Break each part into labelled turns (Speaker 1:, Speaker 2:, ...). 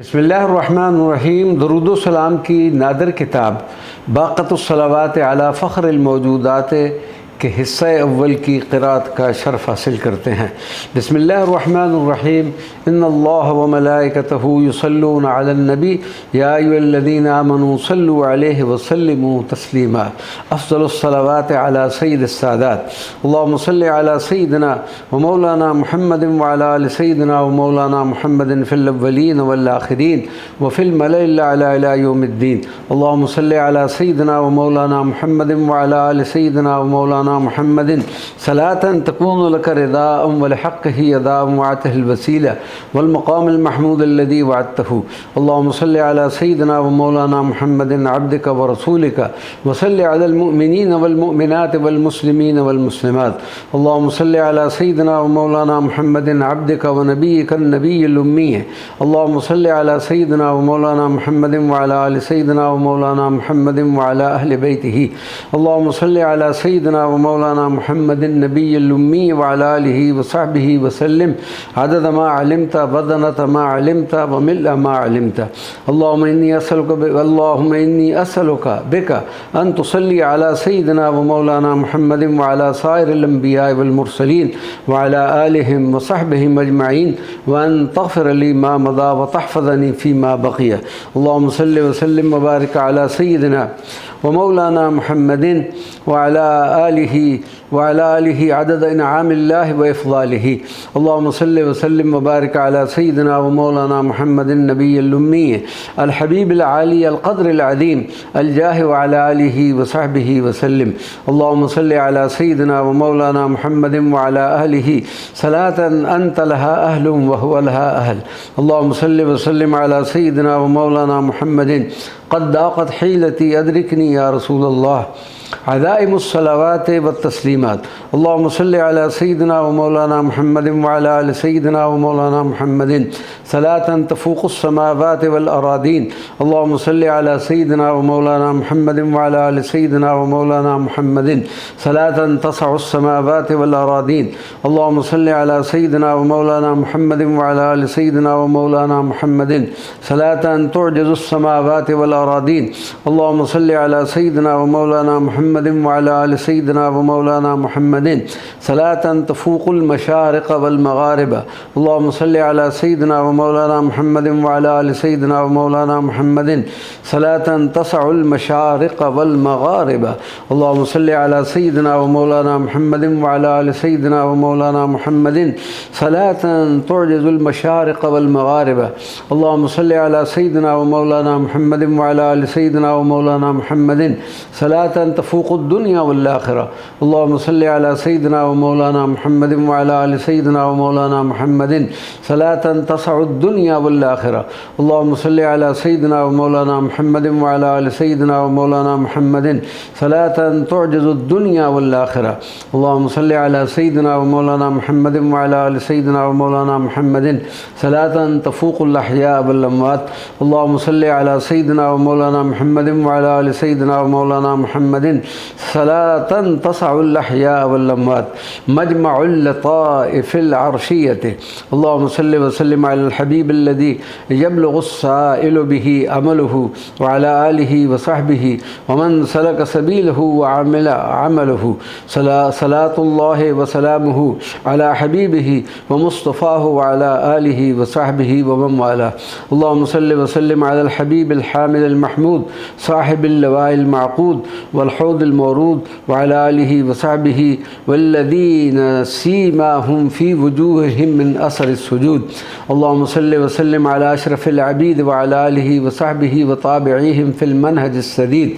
Speaker 1: बिस्मिल्लाहिर्रहमानिर्रहीम। दुरूद सलाम की नादर किताब बाक़तुस्सलावात अला फ़ख्रिल मौजूदात के हिस्सा अव्वल की क़िराअत का शर्फ़ हासिल करते हैं। बिस्मिल्लाहिर्रहमानिर्रहीम। इन्नल्लाह व मलाइकतहू युसल्लूना अलन नबी या अय्युहल्लज़ीना आमनू सल्लु अलैहि व सल्लिमू तस्लीमा। अफ़ज़लुस्सलावात अला सय्यिदिस सादात। अल्लाहुम्मा सल्लि अला सय्यिदिना व मौलाना मुहम्मदिन व अला आलि सय्यिदिना व मौलाना मुहम्मदिन फिल अव्वलीन वल आखिरीन व फिल मलइल अला इला यौमिद्दीन। अल्लाहुम्मा सल्लि अला सय्यिदिना व मौलाना मुहम्मदिन व अला आलि सय्यिदिना व मौलाना मुहम्मदिन सलातन तकूनु लक रिदाअन व लिहक़्क़िही अदाअन व अतहिल वसीला वल मक़ामिल महमूद अल्लज़ी वअदतहू। अल्लाहुम्मा सल्लि अला सय्यिदिना व मौलाना मुहम्मदिन अब्दिका व रसूलिका व सल्लि अलल मुअमिनीन वल मुअमिनात वल मुस्लिमीन वल मुस्लिमात। अल्लाहुम्मा सल्लि अला सय्यिदिना व मौलाना मुहम्मदिन अब्दिका व नबिय्यिका नबिय्युल उम्मी। अल्लाहुम्मा सल्लि अला सय्यिदिना व मौलाना मुहम्मदिन व अला आलि सय्यिदिना व मौलाना मुहम्मदिन व अला अहलि बैतिही। अल्लाहुम्मा सल्लि अला सय्यिदिना व मौलाना मुहम्मदिन नबिय्युल उम्मी व अला आलिहि व सहबिहि व सल्लिम अदद मा अलिमता बदनत मा अलिमता व मिल्अ मा अलिमता। अल्लाहुम्मा इन्नी असअलुका बिका अन तुसल्ली अला सय्यिदिना व मौलाना मुहम्मदिन व अला साइरिल अंबिया वल मुरसलीन व अला आलिहिम व सहबिहिम अजमईन व अन तग़फ़िर ली मा मदा व तहफ़ज़नी फ़ीमा बक़िया। अल्लाहुम्मा सल्लि व सल्लिम व बारिक अला सय्यिदिना व मौलाना मुहम्मदिन व अला आलिहि अदद इनआमिल्लाहि व इफ़ज़ालिहि। अल्लाहुम्मा सल्लि व सल्लिम व बारिक अला सय्यिदिना व मौलाना मुहम्मदिन नबिय्युल उम्मी अल हबीबिल आली अल क़द्रिल अज़ीम अल जाह व अला आलिहि व सहबिहि व सल्लिम। अल्लाहुम्मा सल्लि अला सय्यिदिना व मौलाना मुहम्मदिन व अला अहलिहि सलातन अंत लहा अहलुन व हुवा लहा अहल। अल्लाहुम्मा सल्लि व सल्लिम अला सय्यिदिना व मौलाना मुहम्मदिन क़द दाक़त हीलती अदरिकनी या रसूलल्लाह अज़ाइमुस्सलावात व तस्लीमात। अल्लाहुम्मा सल्लि अला सय्यिदिना व मौलाना मुहम्मदिन व अला आलि सय्यिदिना व मौलाना मुहम्मदिन सलातन तफ़ूक़ुस समावात वल अरादीन। अल्लाहुम्मा सल्लि अला सय्यिदिना व मौलाना मुहम्मदिन व अला आलि सय्यिदिना व मौलाना मुहम्मदिन सलातन तसअुस समावात वल अरादीन। अल्लाहुम्मा सल्लि अला सय्यिदिना व मौलाना मुहम्मदिन व अला आलि सय्यिदिना व मौलाना मुहम्मदिन सलातन तुअजिज़ुस समावात वल अरादीन। अल्लाहुम्मा सल्लि अला सय्यिदिना व मौलाना मुहम्मदिन व अला आलि सय्यिदिना व मौलाना मुहम्मदिन सलातन तफ़ूक़ुल मशारिक़ वल मग़ारिब। अल्लाहुम्मा सल्लि अला सय्यिदिना व मौलाना मुहम्मदिन व अला आलि सय्यिदिना व मौलाना मुहम्मदिन सलातन तसअुल मशारिक़ वल मग़ारिब। अल्लाहुम्मा सल्लि अला सय्यिदिना व मौलाना मुहम्मदिन व अला आलि सय्यिदिना व मौलाना मुहम्मदिन सलातन तुअजिज़ुल मशारिक़ वल मग़ारिब। अल्लाहुम्मा सल्लि अला सय्यिदिना व मौलाना मुहम्मदिन व अला आलि सय्यिदिना व मौलाना मुहम्मदिन सलातन तफ़ूक़ुद दुनिया वल आखिरा। अल्लाहुम्मा सल्लि अला सय्यिदिना व मौलाना मुहम्मदिन व अला आलि सय्यिदिना व मौलाना मुहम्मदिन सलातन तसअुद दुनिया वल आखिरा। अल्लाहुम्मा सल्लि अला सय्यिदिना व मौलाना मुहम्मदिन व अला आलि सय्यिदिना व मौलाना मुहम्मदिन सलातन तुअजिज़ुद दुनिया वल आखिरा। अल्लाहुम्मा सल्लि अला सय्यिदिना व मौलाना मुहम्मदिन व अला आलि सय्यिदिना व मौलाना मुहम्मदिन सलातन तफ़ूक़ुल अहया वल अमवात। अल्लाहुम्मा सल्लि अला सय्यिदिना व मौलाना मुहम्मदिन व अला आलि सय्यिदिना व मौलाना मुहम्मदिन सलातन तसअुल अहया वल अमवात। मजमउल लताइफ़िल अर्शिय्यत। अल्लाहुम्मा सल्लि व सल्लिम अलल हबीबिल्लज़ी यबलुगुस साइलु बिही अमलुहु व अला आलिहि व सहबिहि व मन सलक सबीलहु व अमिला अमलहु। सलातुल्लाहि व सलामुहु अला हबीबिहि व मुस्तफ़ाहु व अला आलिहि व सहबिहि व मन वाला। अल्लाहुम्मा सल्लि व सल्लिम अलल हबीबिल हामिदिल महमूद साहिबिल लवाइल मअक़ूद वल हौदिल मौरूद व अला आलिहि व सहबिहि वल्लज़ीना सीमाहुम फ़ी वुजूहिहिम मिन असरिस सुजूद। अल्लाहुम्मा सल्लि व सल्लिम अला अशरफिल अबीद व अला आलिहि व सहबिहि व ताबिईहिम फ़िल मनहजिस सदीद।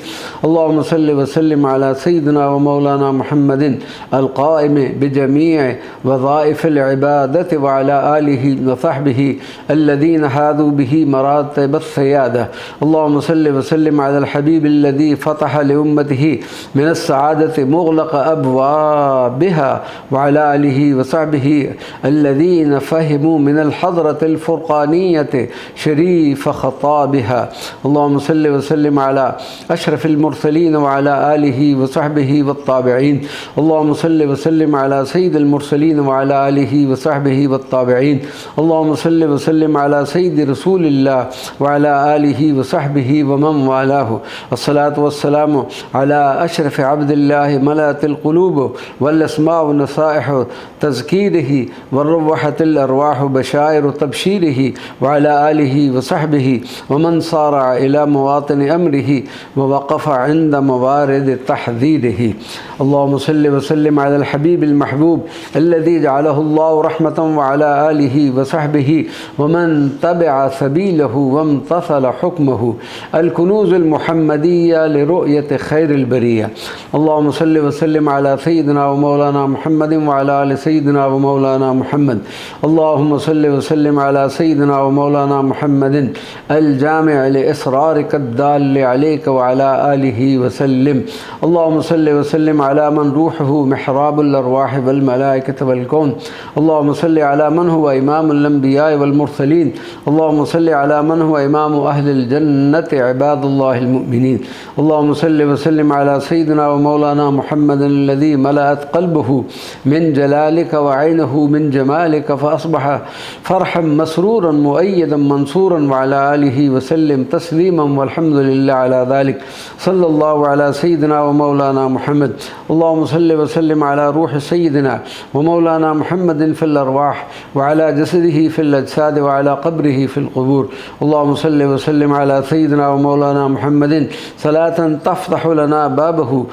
Speaker 1: अल्लाहुम्मा सल्लि व सल्लिम अला सय्यिदिना व मौलाना मुहम्मदिन अल क़ाइम बिजमीअ वज़ाइफ़िल इबादत व अला आलिहि व सहबिहि अल्लज़ीना हादू बिही मरातिबस सयादा। अल्लाहुम्मा सल्लि व सल्लिम अलल हबीबिल्लज़ी फ़तह लि उम्मतिही من السعادة مغلق أبوابها وعلى آله وصحبه الذين فهموا من الحضرة الفرقانية شريف خطابها. اللهم صل وسلم على أشرف المرسلين وعلى آله وصحبه والتابعين. اللهم صل وسلم على سيد المرسلين وعلى آله وصحبه والتابعين. اللهم صل وسلم على سيد رسول الله وعلى آله وصحبه ومن والاه. الصلاة والسلام على أشرف عبد الله ملأت القلوب والأسماء ونصائح تذكيره والروحة الأرواح بشائر تبشيره وعلى آله وصحبه ومن صار إلى مواطن أمره ووقف عند موارد تحذيره. اللهم صل وسلم على الحبيب المحبوب الذي جعله الله رحمة وعلى آله وصحبه ومن تبع سبيله وامتثل حكمه الكنوز المحمدية لرؤية خير البرية. اللهم صل وسلم على سيدنا ومولانا محمد وعلى آل سيدنا ومولانا محمد. اللهم صل وسلم على سيدنا ومولانا محمد الجامع لإسرارك الدال عليك وعلى آله وسلم. اللهم صل وسلم على من روحه محراب الأرواح والملائكة والكون. اللهم صل على من هو إمام الأنبياء والمرسلين. اللهم صل على من هو إمام أهل الجنة عباد الله المؤمنين. اللهم صل وسلم على سيدنا ومولانا محمد الذي ملأت قلبه من جلالك وعينه من جمالك فأصبح فرحا مسرورا مؤيدا منصورا وعلى آله وسلم تسليما والحمد لله على ذلك. صلى الله على سيدنا ومولانا محمد. اللهم صل وسلم على روح سيدنا ومولانا محمد في الأرواح وعلى جسده في الأجساد وعلى قبره في القبور. اللهم صل وسلم على سيدنا ومولانا محمد صلاة تفتح لنا بابه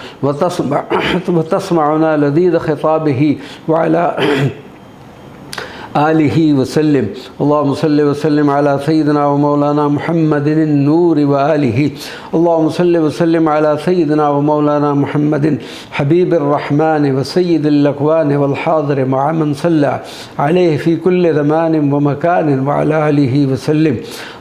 Speaker 1: وتسمعنا لذيذ خطابه وعلى آله وسلم. اللهم صل وسلم على سيدنا ومولانا محمد النور وآله. اللهم صل وسلم على سيدنا ومولانا محمد حبيب الرحمن وسيد الأكوان والحاضر مع من صلى عليه في كل زمان ومكان وعلى آله وسلم.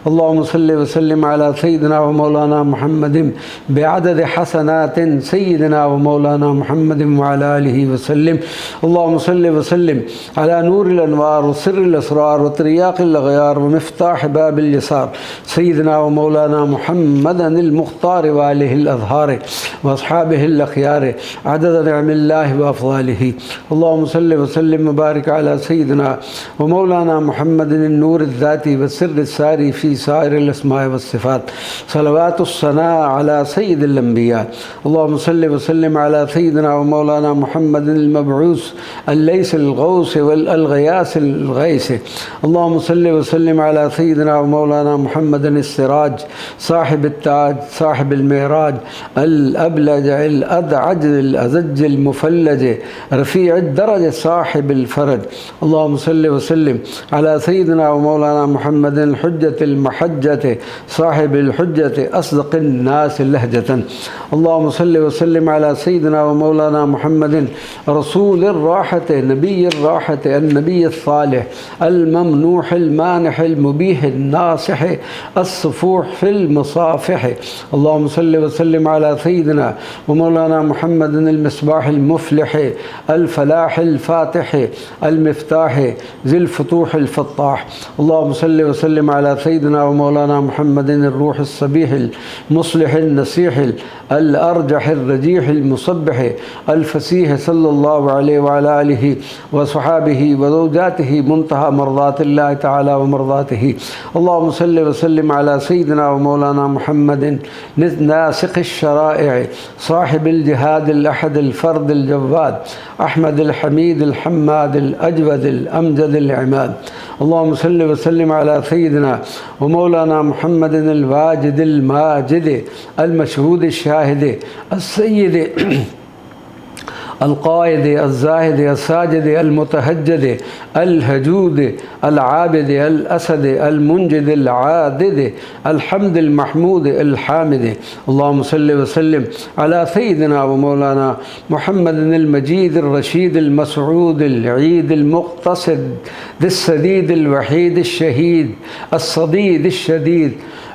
Speaker 1: اللهم صل وسلم على سيدنا ومولانا محمد بعدد حسنات سيدنا ومولانا محمد وعلى آله وسلم. اللهم صل وسلم على نور الأنوار وسر الأسرار وترياق الأغيار ومفتاح باب اليسار سيدنا ومولانا محمد المختار وآله الأظهار وأصحابه الأخيار عدد نعم الله وأفضاله. اللهم صل وسلم وبارك على سيدنا ومولانا محمد النور الذاتي والسر الساري في سائر الأسماء والصفات. صلوات الثناء على سيد الأنبياء. اللهم صل وسلم على سيدنا ومولانا محمد المبعوث الليث الغوث والغياث الغيث. اللهم صل وسلم على سيدنا ومولانا محمد السراج صاحب التاج صاحب المعراج الأبلج الأدعج الأزج المفلج رفيع الدرجة صاحب الفرج. اللهم صل وسلم على سيدنا ومولانا محمد الحجة المحجة صاحب الحجة أصدق الناس لهجة. اللهم صل وسلم على سيدنا ومولانا محمد رسول الراحة نبي الراحة النبي الصالح الممنوح المانح المبيح الناصح الصفوح في المصافح. اللهم صل وسلم على سيدنا ومولانا محمد المصباح المفلح الفلاح الفاتح المفتاح ذي الفتوح الفطاح. اللهم صل وسلم على سيدنا ومولانا محمد الروح الصبيح المصلح النسيح الأرجح الرجيح المصبح الفسيح صلى الله عليه وعلى آله وصحابه وزوجاته منتهى مرضات الله تعالى ومرضاته. اللهم صل وسلم على سيدنا ومولانا محمد ناسق الشرائع صاحب الجهاد الأحد الفرد الجواد أحمد الحميد الحماد الأجود الأمجد العماد. اللهم صل وسلم على سيدنا ومولانا محمد الواجد الماجد المشهود الشاهد السيد القائد الزاهد الساجد المتهجد الهجود العابد الأسد المنجد العادد الحمد المحمود الحامد. اللهم صل وسلم على سيدنا ومولانا محمد المجيد الرشيد المسعود العيد المقتصد السديد الوحيد الشهيد الصديد الشديد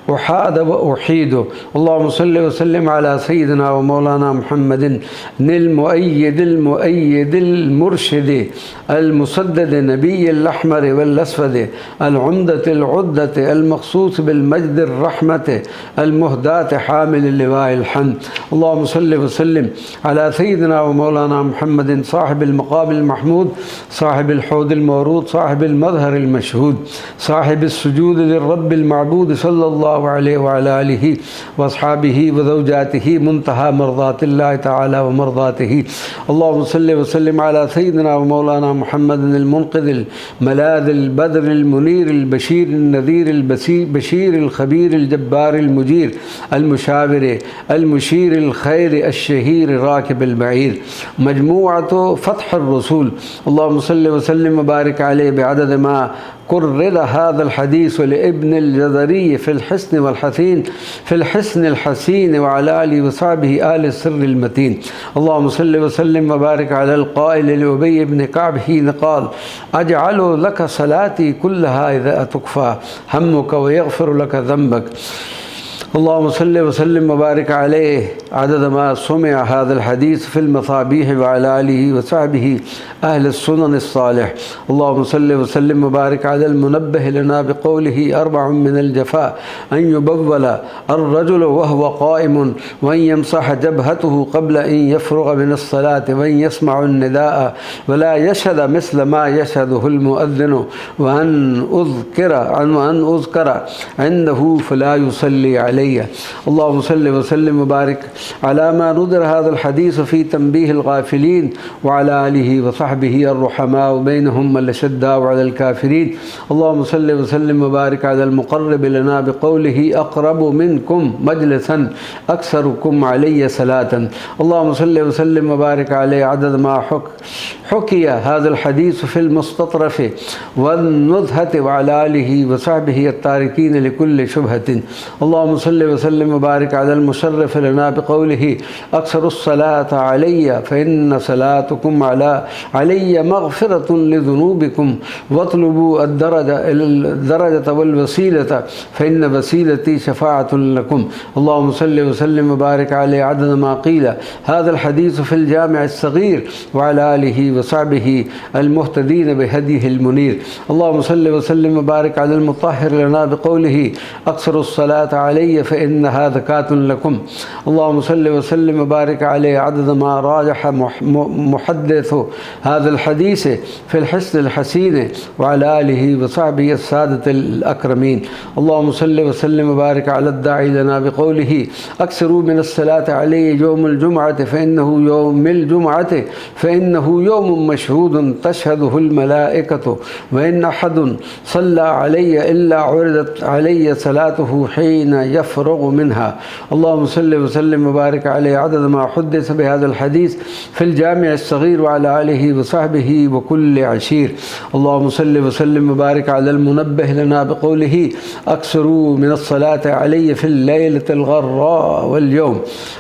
Speaker 1: أحاد وأحيد. اللهم صل وسلم على سيدنا ومولانا محمد المؤيد المرشد المسدد نبي الأحمر والأسود العمدة العدة المخصوص بالمجد الرحمة المهداة حامل اللواء الحمد. اللهم صل وسلم على سيدنا ومولانا محمد صاحب المقام المحمود صاحب الحوض المورود صاحب المظهر المشهود صاحب السجود للرب المعبود صلى الله عليه وعلى آله وأصحابه وزوجاته منتهى مرضات الله تعالى ومرضاته. اللهم صل وسلم على سيدنا ومولانا محمد المنقذ الملاذ البدر المنير البشير النذير البشير الخبير الجبار المجير المشاور المشير الخير الشهير راكب البعير مجموعة فتح الرسول. اللهم صل وسلم وبارك عليه بعدد ما كرر هذا الحديث لابن الجزري في الحسن والحسين في الحسن الحسين وعلى آله وصحبه آل السر المتين. اللهم صل وسلم وبارك على القائل لأبي بن كعب حين قال أجعل لك صلاتي كلها إذا تكفى همك ويغفر لك ذنبك. اللهم صل وسلم وبارك عليه عدد ما سمع هذا الحديث في المصابيح وعلى آله وصحبه أهل السنن الصالح. اللهم صل وسلم وبارك على المنبه لنا بقوله أربع من الجفاء أن يبول الرجل وهو قائم وأن يمسح جبهته قبل أن يفرغ من الصلاة وأن يسمع النداء ولا يشهد مثل ما يشهده المؤذن وأن أذكر عنده فلا يصلي عليه. اللهم صل وسلم وبارك على ما نذر هذا الحديث في تنبيه الغافلين وعلى آله وصحبه الرحماء بينهم الأشداء على الكافرين. اللهم صل وسلم وبارك على المقرب لنا بقوله أقرب منكم مجلسا أكثركم علي صلاة. اللهم صل وسلم وبارك عليه عدد ما حكي هذا الحديث في المستطرف والنزهة وعلى آله وصحبه التاركين لكل شبهة. اللهم صل وسلم وبارك على المشرف لنا بقوله أكثر الصلاة علي فإن صلاتكم علي مغفرة لذنوبكم واطلبوا الدرجة والوسيلة فإن وسيلتي شفاعة لكم. اللهم صل وسلم وبارك عليه عدد ما قيل هذا الحديث في الجامع الصغير وعلى آله وصحبه المهتدين بهديه المنير. اللهم صل وسلم وبارك على المطهر لنا بقوله أكثر الصلاة علي فإنها زكاة لكم. اللهم صل وسلم وبارك عليه عدد ما راجح محدث هذا الحديث في الحسن الحسين وعلى آله وصحبه السادة الأكرمين. اللهم صل وسلم وبارك على الداعي لنا بقوله أكثروا من الصلاة عليه يوم الجمعة فإنه يوم مشهود تشهده الملائكة وإن أحد صلى علي إلا عرضت علي صلاته حين يفرغ منها. اللهم صل وسلم وبارك عليه عدد ما حدث بهذا الحديث في الجامع الصغير وعلى آله وصحبه وكل عشير. اللهم صل وسلم وبارك على المنبه لنا بقوله أكثروا من الصلاة علي في الليلة الغراء واليوم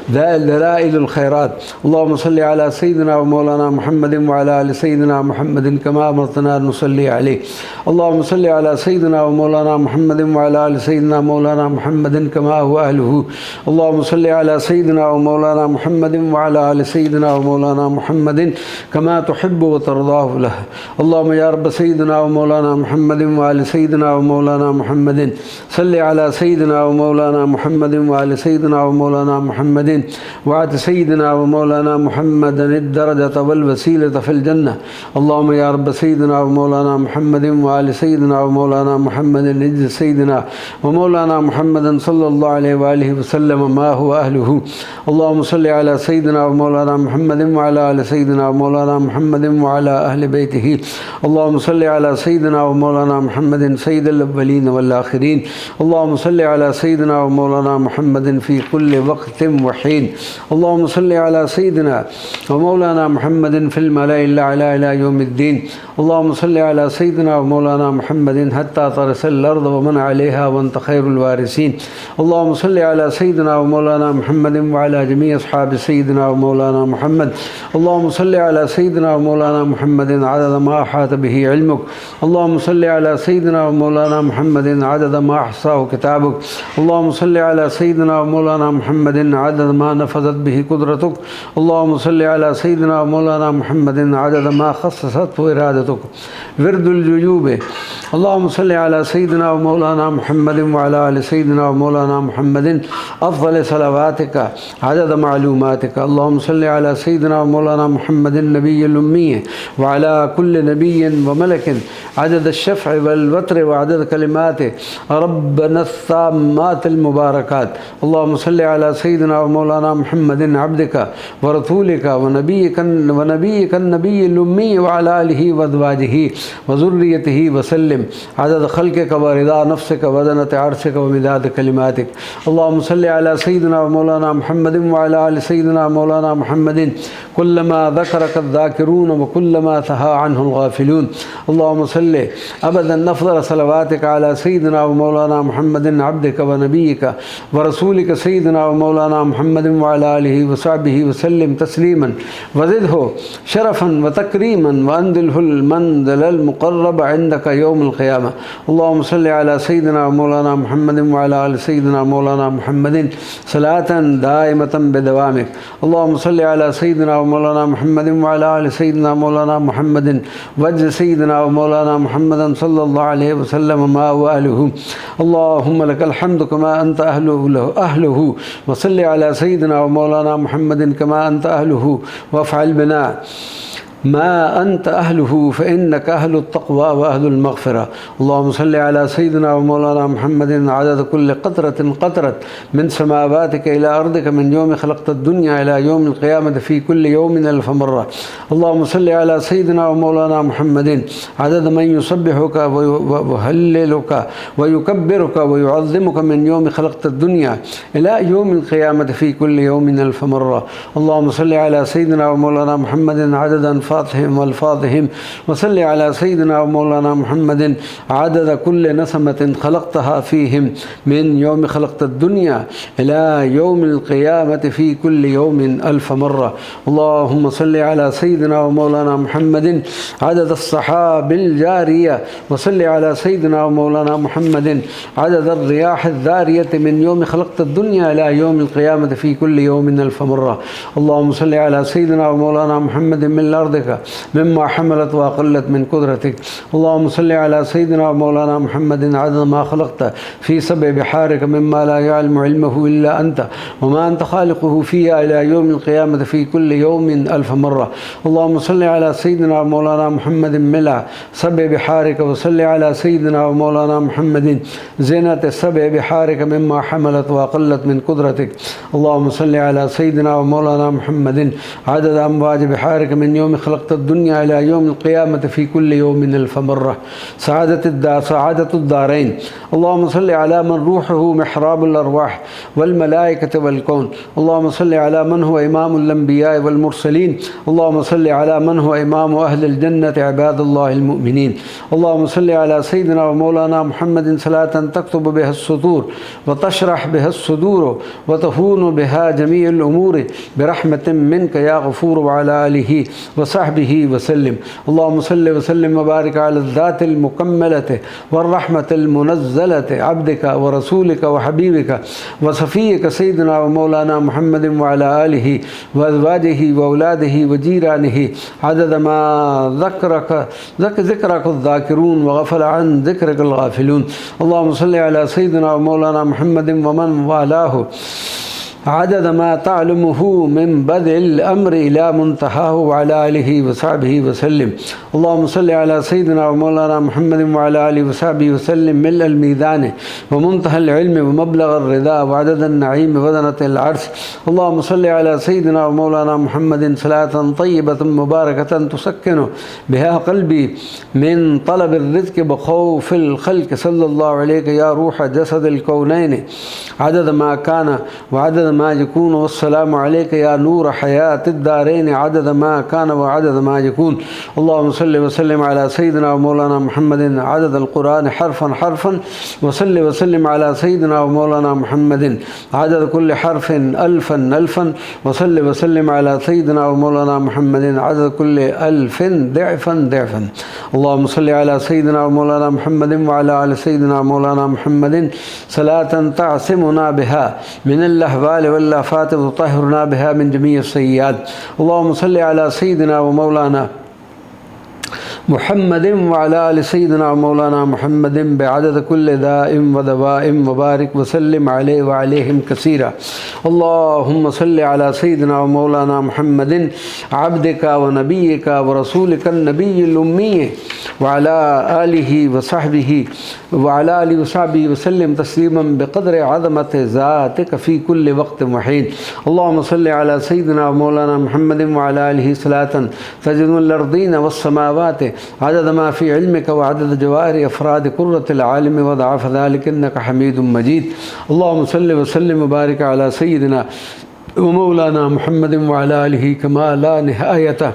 Speaker 1: دلائل الخيرات. اللهم صل على سيدنا ومولانا محمد وعلى آل سيدنا محمد كما أمرتنا أن نصلي عليه. اللهم صل على سيدنا ومولانا محمد وعلى آل سيدنا مولانا محمد كما هو أهله. اللهم صل على سيدنا ومولانا محمد وعلى آل سيدنا ومولانا محمد كما تحب وترضاه له. اللهم يا رب سيدنا ومولانا محمد وآل سيدنا ومولانا محمد صل على سيدنا ومولانا محمد وآل سيدنا ومولانا محمد وآت سيدنا ومولانا محمدا الدرجة والوسيلة في الجنة. اللهم يا رب سيدنا ومولانا محمد وآل سيدنا ومولانا محمد نجد سيدنا ومولانا محمد صلى الله عليه وآله وسلم ما هو أهله. اللهم صل على سيدنا ومولانا محمد وعلى آل سيدنا ومولانا محمد وعلى أهل بيته. اللهم صل على سيدنا ومولانا محمد سيد الأولين والآخرين. اللهم صل على سيدنا ومولانا محمد في كل وقت وحين. اللهم صل على سيدنا ومولانا محمد في الملأ الأعلى إلى يوم الدين. اللهم صل على سيدنا ومولانا محمد حتى ترث الأرض ومن عليها وأنت خير الوارثين. اللهم صل على سيدنا ومولانا محمد وعلى جميع أصحاب سيدنا ومولانا محمد. اللهم صل على سيدنا ومولانا محمد عدد ما أحاط به علمك. اللهم صل على سيدنا ومولانا محمد عدد ما أحصاه كتابك. اللهم صل على سيدنا ومولانا محمد عدد ما نفذت به قدرتك. اللهم صل على سيدنا ومولانا محمد عدد ما خصصته إرادتك. ورد الجيوب. اللهم صل على سيدنا ومولانا محمد وعلى آل سيدنا ومولانا محمد أفضل صلواتك عدد معلوماتك. اللهم صل على سيدنا ومولانا محمد النبي الأمي وعلى كل نبي وملك عدد الشفع والوتر وعدد كلماته ربنا التامات المباركات. اللهم صل على سيدنا ومولانا محمد عبدك ورسولك ونبيك النبي الأمي وعلى آله وأزواجه وذريته وسلم عدد خلقك ورضا نفسك وزنة عرشك ومداد كلماتك. اللهم صل على سيدنا ومولانا محمد وعلى آل سيدنا ومولانا محمد كلما ذكرك الذاكرون وكلما تها عنه الغافلون. اللهم صل أبدا أفضل صلواتك على سيدنا ومولانا محمد عبدك ونبيك ورسولك سيدنا ومولانا محمد وعلى آله وصحبه وسلم تسليما وزده شرفا وتكريما وأنزله المنزل المقرب عندك يوم القيامة. اللهم صل على سيدنا ومولانا محمد وعلى آل سيدنا مولانا محمد صلاة دائمة بدوامك. اللهم صل على سيدنا ومولانا محمد وعلى آل سيدنا مولانا محمد وجه سيدنا ومولانا محمد صلى الله عليه وسلم ما وآله. اللهم لك الحمد كما أنت أهله وصل على سيدنا ومولانا محمد كما أنت أهله وافعل بنا ما أنت أهله فإنك أهل التقوى وأهل المغفرة. اللهم صل على سيدنا ومولانا محمد عدد كل قطرة من سماواتك إلى أرضك من يوم خلقت الدنيا إلى يوم القيامة في كل يوم 1000 مرة. اللهم صل على سيدنا ومولانا محمد عدد من يسبحك ويهللك ويكبرك ويعظمك من يوم خلقت الدنيا إلى يوم القيامة في كل يوم 1000 مرة. اللهم صل على سيدنا ومولانا محمد عدد أنفاسهم والفاظهم وصل على سيدنا ومولانا محمد عدد كل نسمة خلقتها فيهم من يوم خلقت الدنيا إلى يوم القيامة في كل يوم 1000 مرة. اللهم صل على سيدنا ومولانا محمد عدد الصحاب الجارية وصل على سيدنا ومولانا محمد عدد الرياح الذارية من يوم خلقت الدنيا إلى يوم القيامة في كل يوم 1000 مرة. اللهم صل على سيدنا ومولانا محمد من أرضك مما حملت وأقلت من قدرتك. اللهم صل على سيدنا ومولانا محمد عدد ما خلقت في 7 بحارك مما لا يعلم علمه إلا أنت وما أنت خالقه فيها إلى يوم القيامة في كل يوم 1000 مرة. اللهم صل على سيدنا ومولانا محمد ملا 7 بحارك وصل على سيدنا ومولانا محمد زينة 7 بحارك مما حملت وأقلت من قدرتك. اللهم صل على سيدنا ومولانا محمد عدد أمواج بحارك من يوم خلقت الدنيا إلى يوم القيامة في كل يوم 1000 مرة. سعادة الدارين. اللهم صل على من روحه محراب الأرواح والملائكة والكون. اللهم صل على من هو إمام الأنبياء والمرسلين. اللهم صل على من هو إمام أهل الجنة عباد الله المؤمنين. اللهم صل على سيدنا ومولانا محمد صلاة تكتب بها السطور وتشرح بها الصدور وتهون بها جميع الأمور برحمة منك يا غفور وعلى آله وصحبه وسلم. اللهم صل وسلم وبارك على الذات المكملة والرحمة المنزلة عبدك ورسولك وحبيبك وصفيك سيدنا ومولانا محمد وعلى آله وأزواجه وأولاده وجيرانه عدد ما ذكرك الذاكرون وغفل عن ذكرك الغافلون. اللهم صل على سيدنا ومولانا محمد ومن والاه عدد ما تعلمه من بدء الأمر إلى منتهاه وعلى آله وصحبه وسلم. اللهم صل على سيدنا ومولانا محمد وعلى آله وصحبه وسلم ملء الميزان ومنتهى العلم ومبلغ الرضا وعدد النعيم وزنة العرش. اللهم صل على سيدنا ومولانا محمد صلاة طيبة مباركة تسكن بها قلبي من طلب الرزق وخوف الخلق. صلى الله عليك يا روح جسد الكونين عدد ما كان وعدد ما यकून वस्सलामु अलैका या नूर हयातिद दारैन अदद मा कान व अदद मा यकून अल्लाहुम्मा सल्लि व सल्लिम अला सय्यिदिना व मौलाना मुहम्मदिन अदद अल कुरान हरफन हरफन व सल्लि व सल्लिम अला सय्यिदिना व मौलाना मुहम्मदिन अदद कुल्लि हरफिन अल्फन अल्फन व सल्लि व सल्लिम अला सय्यिदिना व मौलाना मुहम्मदिन अदद कुल्लि अल्फिन ضعفन ضعफन अल्लाहुम्मा सल्लि अला सय्यिदिना व मौलाना मुहम्मदिन व अला आलि सय्यिदिना मौलाना मुहम्मदिन सलातन तअसिमुना बिहा मिनल अहवाल वल आफात व तुतहिरुना बिहा मिन जमीइ सय्यिआत अल्लाहुम्मा सल्लि अला सय्यिदिना व मौलाना मुहम्मदिन व अला आलि सय्यिदिना मौलाना मुहम्मदिन बिअदद कुल्लि दाइम व दवाइम मुबारक व सल्लिम अलैहि व अलैहिम कसीरा अल्लाहुम्मा सल्लि अला सय्यिदिना व मौलाना मुहम्मदिन अब्दिका व नबिय्यिका व रसूलिका नबिय्यिल उम्मी व अला आलिहि व सहबिहि व अला आलिहि व सहबिहि व सल्लिम तस्लीमन बिक़द्रि अज़मति ज़ातिका फ़ी कुल्लि वक़्तिन व हीन अल्लाहुम्मा सल्लि अला सय्यिदिना व मौलाना मुहम्मदिन व अला आलिहि सलातन तजदुल अर्दीन वस समावाति अदद मा फ़ी इल्मिका व अदद जवाहिरि अफ़रादि कुर्रतिल आलिम व ज़अफ़ ज़ालिका इन्नका हमीदुम मजीद अल्लाहुम्मा सल्लि व सल्लिम व बारिक अला सय्यिदिना व मौलाना मुहम्मदिन व अला आलिहि कमा ला निहायता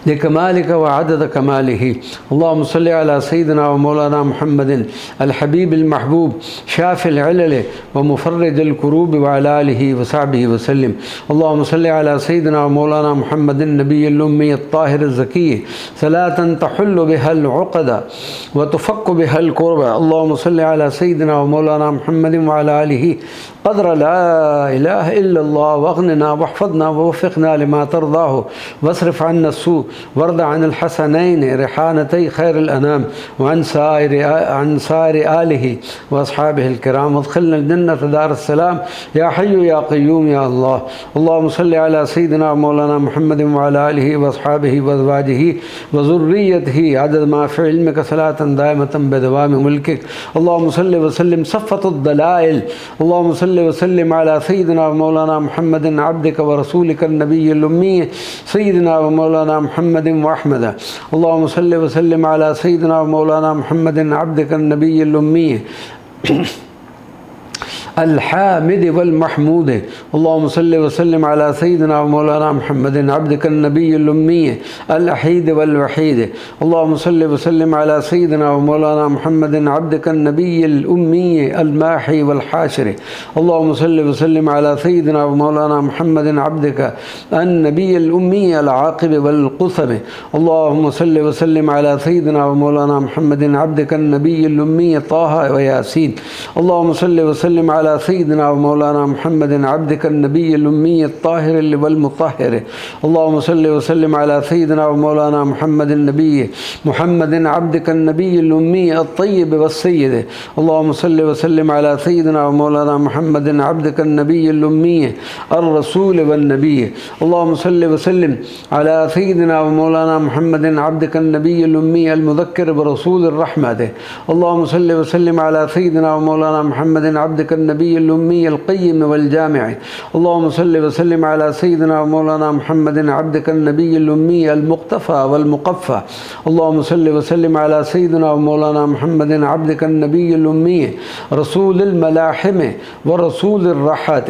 Speaker 1: लिकमालिका व अदद कमालिहि अल्लाहुम्मा सल्लि अला सय्यिदिना व मौलाना मुहम्मदिन अल हबीबिल महबूब शाफ़िल इल्ल व मुफ़र्रिजिल कुरूब व अला आलिहि व सहबिहि व सल्लिम अल्लाहुम्मा सल्लि अला सय्यिदिना व मौलाना मुहम्मदिन नबिय्यिल उम्मी अत्ताहिरिज़ ज़की सलातन तहुल्लु बिहल उक़द व तुफ़क्कु बिहल कुर्ब अल्लाहुम्मा सल्लि अला सय्यिदिना व मौलाना मुहम्मदिन व अला आलिहि क़द्र ला इलाहा इल्लल्लाह वग़्निना वहफ़ज़ना ववफ़्फ़िक़ना लिमा तर्ज़ाहु वस्रिफ़ अन्ना अस्सू वर्द अनिल हसनैन रिहानतै खैरिल अनाम व अन साइर आलिहि व अस्हाबिहिल किराम वदखिलना जन्नत दारुस्सलाम या हय्यु या क़य्यूम या अल्लाह अल्लाहुम्मा सल्लि अला सय्यिदिना मौलाना मुहम्मदिन व अला आलिहि व अस्हाबिहि व अज़वाजिहि व ज़ुर्रिय्यतिहि अदद मा फ़ी इल्मिका सलातन दाइमतन बिदवामि मुल्किक अल्लाहुम्मा सल्लि व सल्लिम सफ़्फ़तुद दलाइल अल्लाहुम्मा सल्लि व सल्लिम अला सय्यिदिना मौलाना मुहम्मदिन अब्दिका व रसूलिका नबिय्यिल उम्मी सय्यिदिना व मौलाना मुहम्मदिन व अहमद अल्लाहुम्मा सल्लि व सल्लिम अला सय्यिदिना मौलाना मुहम्मदिन अब्दिका नबिय्यिल उम्मी الحامد والمحمود اللهم صل وسلم على سيدنا ومولانا محمد عبدك النبي الأمي الأحيد والوحيد اللهم صل وسلم على سيدنا ومولانا محمد عبدك النبي الأمي الماحي والحاشر اللهم صل وسلم على سيدنا ومولانا محمد عبدك النبي الأمي العاقب والقثم اللهم صل وسلم على سيدنا ومولانا محمد عبدك النبي الأمي طه وياسين اللهم صل وسلم على سيدنا ومولانا محمد عبدك النبي الأمي الطاهر والمطهر اللهم صل وسلم على سيدنا ومولانا محمد النبي محمد عبدك النبي الأمي الطيب والسيد اللهم صل وسلم على سيدنا ومولانا محمد عبدك النبي الأمي الرسول والنبي اللهم صل وسلم على سيدنا ومولانا محمد عبدك النبي الأمي المذكر برسول الرحمة اللهم صل وسلم على سيدنا ومولانا محمد عبدك النبي الأمي القيم والجامع اللهم صل وسلم على سيدنا ومولانا محمد عبدك النبي الأمي المقتفى والمقفى اللهم صل وسلم على سيدنا ومولانا محمد عبدك النبي الأمي رسول الملاحم ورسول الراحة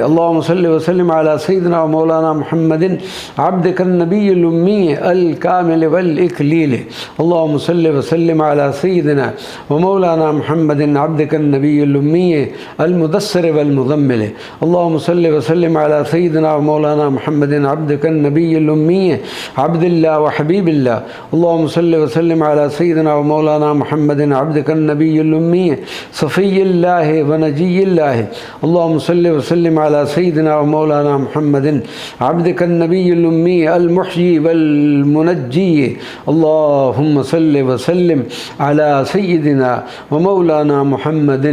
Speaker 1: اللهم صل وسلم على سيدنا ومولانا محمد عبدك النبي الأمي الكامل والإكليل اللهم صل وسلم على سيدنا ومولانا محمد عبدك النبي الأمي المدثر والمضمل اللهم صل وسلم على سيدنا ومولانا محمد عبدك النبي الأمي عبد الله وحبيب الله اللهم صل وسلم على سيدنا ومولانا محمد عبدك النبي الأمي صفي الله ونجي الله اللهم صل وسلم على سيدنا ومولانا محمد عبدك النبي الأمي المحيي والمنجي اللهم صل وسلم على سيدنا ومولانا محمد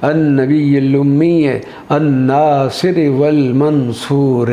Speaker 1: النبي الأمي الناصر والمنصور